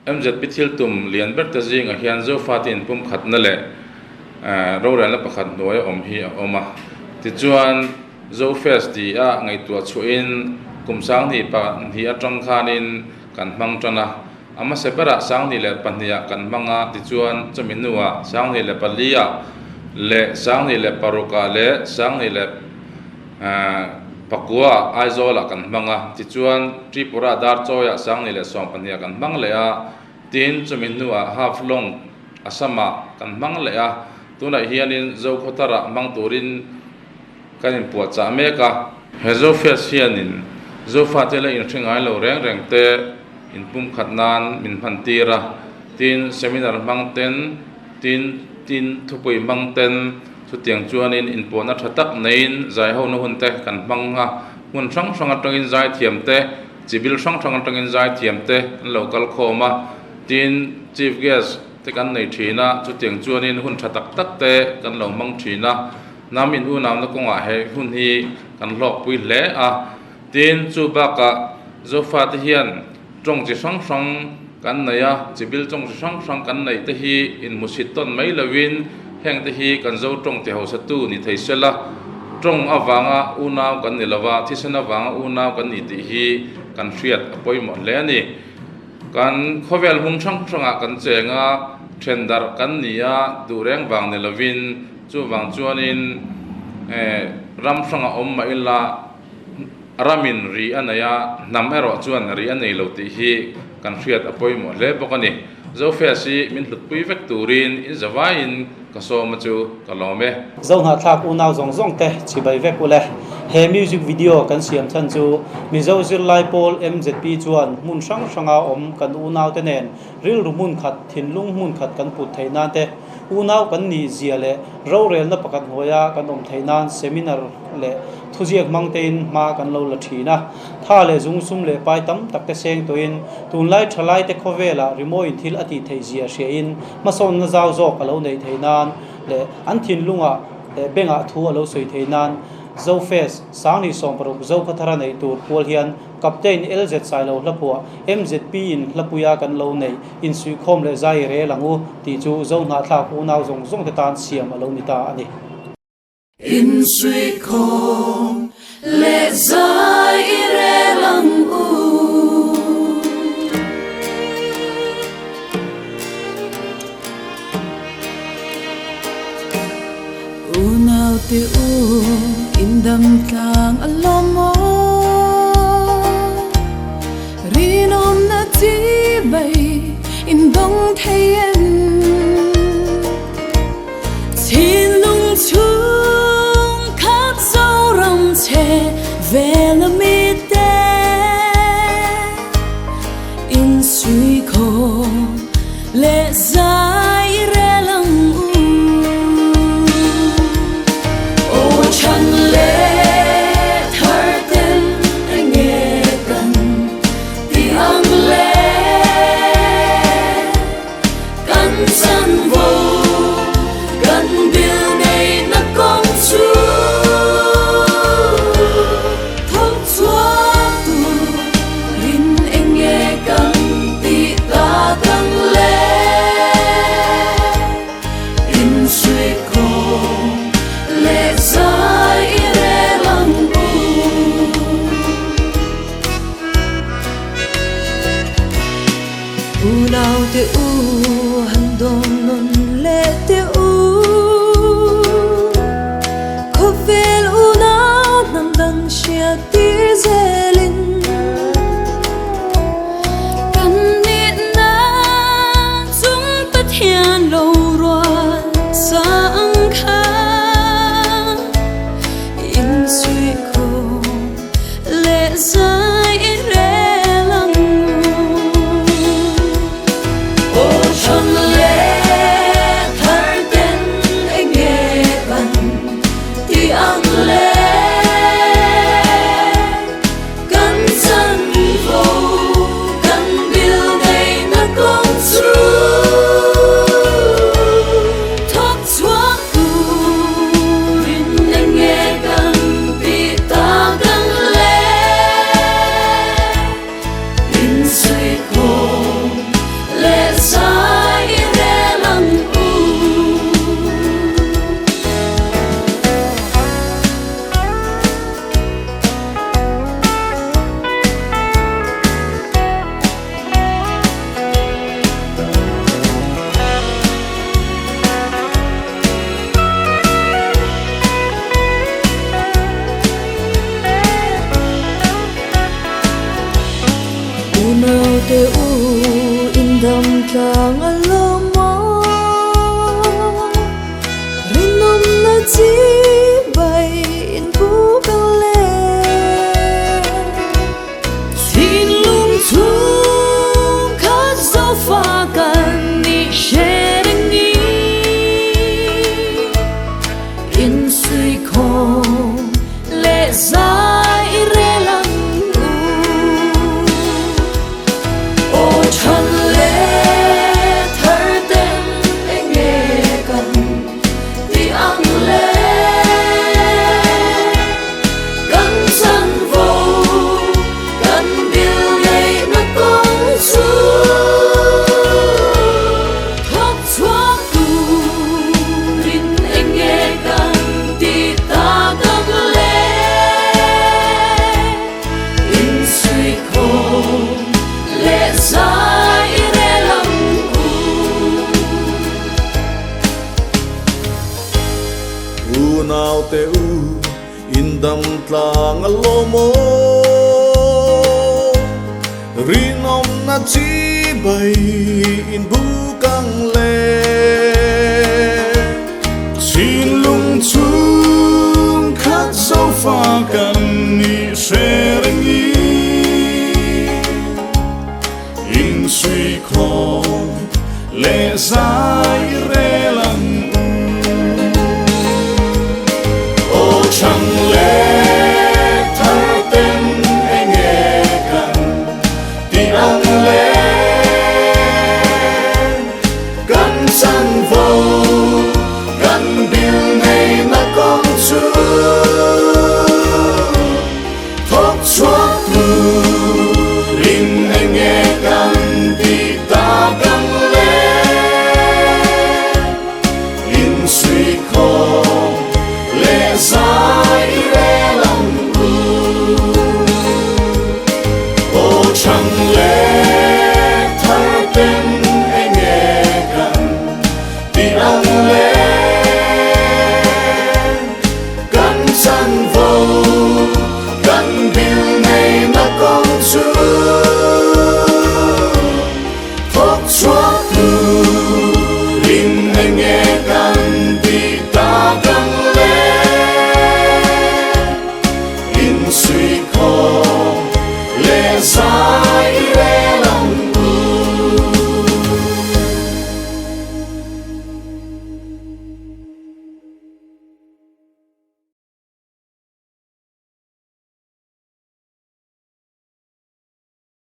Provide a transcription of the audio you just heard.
MZ Pithil tum lian ber ta jing a hian zo fatin pum khat na le ro ran la pakhat noi om hi oma ti chuan zo fest ti a ngai tua chuin kumsang ni pa hi atang khanin kan mang tana ama separa sang ni le pania kan manga ti chuan chaminua sang ni le palia le sang ni le paruka le sang ni le pakua aizola kan manga ti chuan tripura dar choya sang ni le som pania kan mang le a tin chaminua half long asama kan mang le a tuna hianin zo khotara mang turin kanin puat cha meka hezo fes hianin zo fatela in thingai lo reng reng te in pum khatnan min phantira tin seminar mang ten tin thupui mang ten chu tiang chuanin in pona thatak nein zai ho no hun te kan manga mun sang sang atangin zai thiam te chibil sang sang atangin zai thiam te local khoma tin chief guest te kan nei thina chu tiang chuanin hun thatak tak te kan lo mang thina namin u nam na konga he hun hi kan lok pui le a tin chu baka zo fat hian trong chi sang sang kan naya chibil trong chi sang sang kan nei te hi in musit ton mai lawin heng te hi kan zo trong te ho sa tu ni thei sela trong awanga unaw kan ni lawa thisana wanga unaw kan ni ti hi kan hriat apoi mo le ni kan khovel hung sang sanga kan chenga thendar kan nia dureng wang ni lawin chu wang chuanin ram sanga om ma illa ramin ri anaya nam ero chuan ri anei lo ti hi kan hriat apoi mo le bokani zo fesi min hlut pui vek turin in zawain ka so ma chu ka lome zo na thak unaw zong zong te chi bai vek ule he music video kan siam than chu mi zo zir lai pol MZP chuan mun sang sanga om kan unaw te nen ril rumun khat thin lung mun khat kan put theina te unaw kan ni zia le ro rel na pakat hoya kan om theinan seminar le thujiak mangtein ma kan lo la thina tha le zung sum le pai tam tak te seng toin tunlai thalai te khovela remoi thil ati thei zia shein ma son na zaw zo ka lo nei theinan le an thin lunga benga thu alo soi theinan zo face sang ni som paruk zo khathara nei tur pol hian captain LZ sailo hlapua MZP in hlapuya kan lo nei in sui khom le zai re langu ti chu zo na thla ku naw zong zong te tan siam alo ni ta ani in sui khom le zai re langu unaw te u indam tlang alomo rinom na ti bay indong thayen tin lung chung khát sâu rong che về là mi te in suy khom lệ dài re lăng unaw te u handom non le te u khovel unaw nam dang shia tir zelin kan nit na chung pat hian lo ruan sang kha in sui ko le zai re lang tlang alamo rinom na chi bay in bukang le xin lung chung khát dấu pha cần ni sharing ni in suy khom lệ dài re lăng ô chân lệ thở tên anh nghe cần đi ăn lệ cần chân vô cần điều này nó con chú thóc thoát tu rin anh nghe cần đi ta cần lệ in suy khổ lệ dài re lăng u nào te u in dam tlang alomo rinom na chi bay in bukang le xin lung chung khát dấu pha cần ni sharing ni in suy khom lệ dài